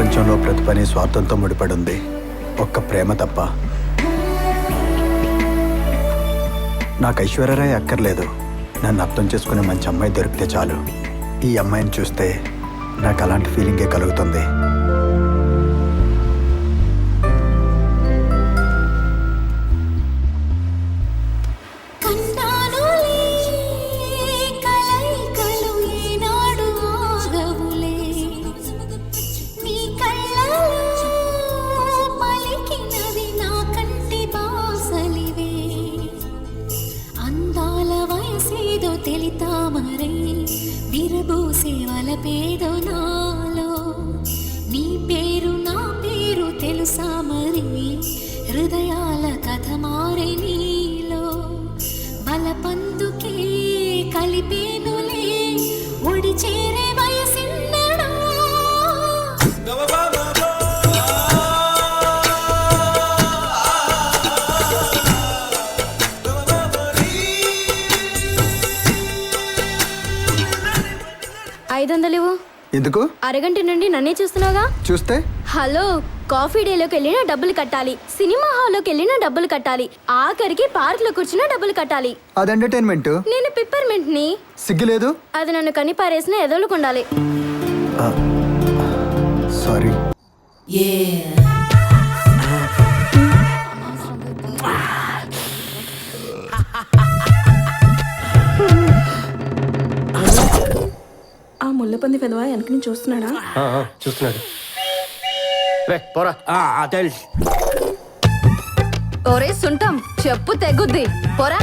ప్రపంచంలో ప్రతి పని స్వార్థంతో ముడిపడి ఉంది, ఒక్క ప్రేమ తప్ప. నాకు ఐశ్వర్యరాయ్ అక్కర్లేదు, నన్ను అర్థం చేసుకునే మంచి అమ్మాయి దొరికితే చాలు. ఈ అమ్మాయిని చూస్తే నాకు అలాంటి ఫీలింగే కలుగుతుంది. పేదో నాలో నీ పేరు నా పేరు తెలుసా మరి, హృదయాల కథ మారే నీలో బలపందుకే కలిపేనులే ఒడి చేరే వయసిన్నడా. $500 ఎందుకు? అరగంట నుండి నన్నే చూస్తున్నావుగా. చూస్తే హలో, కాఫీ డేలోకి వెళ్ళినా డబ్బులు కట్టాలి, సినిమా హాల్లోకి వెళ్ళినా డబ్బులు కట్టాలి, ఆఖరికి పార్క్ లో కూర్చున్నా డబ్బులు కట్టాలి. అది ఎంటర్టైన్మెంట్. నేను పిప్పర్మెంట్ ని. సిగ్గులేదు? అది నన్ను కని పారేసిన ఎదోలకు ఉండాలి. సారీ. ఆ ముళ్ళపంది పెదవా వెనక నుంచి చూస్తున్నాడా? చూస్తున్నాడు. పోరా. తెలుసు. ఒరే సుంటం, చెప్పు తెగుద్ది, పోరా.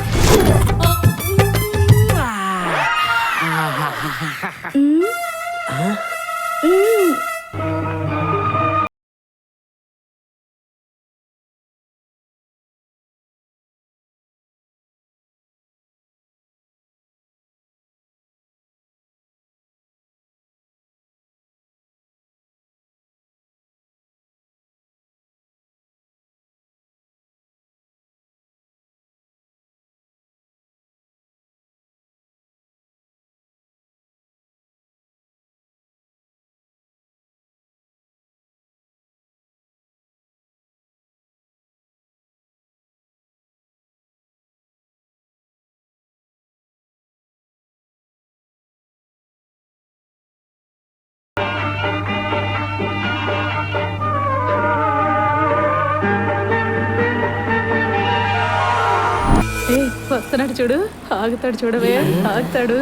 వస్తున్నాడు చూడు, ఆగుతాడు చూడవే, ఆగుతాడు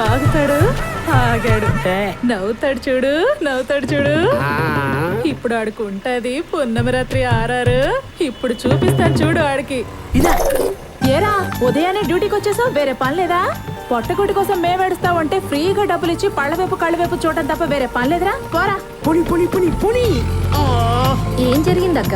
ఆగుతాడు ఆగాడు, నవ్వుతాడు చూడు, నవ్వుతాడు చూడు. ఇప్పుడు ఆడుకుంటది పున్నమి రాత్రి ఆరారు, ఇప్పుడు చూపిస్తాను చూడు ఆడికి. ఏరా ఉదయాన్నే డ్యూటీకి వచ్చేసావు, వేరే పని లేదా? పొట్టకుటి కోసం మేమేడుస్తావంటే ఫ్రీగా డబ్బులు ఇచ్చి పళ్ళ వైపు కళ్ళ వైపు చూడటం తప్ప వేరే పని లేదురా, పోరా. పుని పుని పుని పుని. ఏం జరిగిందక్క?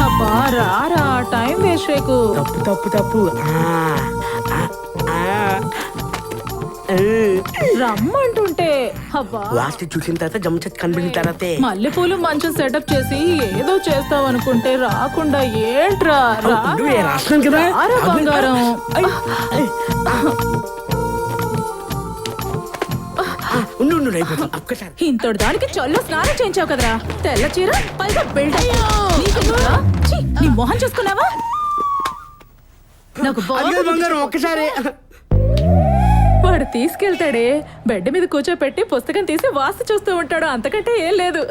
అబ్బా రారా, టైం వేస్ట్ చేయకు. తప్పు తప్పు తప్పు. రమ్మంటుంటే అబ్బా. లాస్ట్ చూసిన తర్వాత జమ్ చెట్టు కనిపించిన తర్వాత మల్లెపూలు మంచం సెటప్ చేసి ఏదో చేస్తావు అనుకుంటే రాకుండా ఏంట్రా? రాష్ట్రం కదా బంగారం. ఇంతటి దానికి చల్లు స్నానం చేయించావు కదరా, తెల్ల చీర పైగా బెల్ట్. నీ మొహం చూసుకున్నావా? నాకు బంగారం ఒక్కసారి. వాడు తీసుకెళ్తాడే, బెడ్ మీద కూర్చోపెట్టి పుస్తకం తీసి వాస్తు చూస్తూ ఉంటాడు, అంతకంటే ఏం లేదు.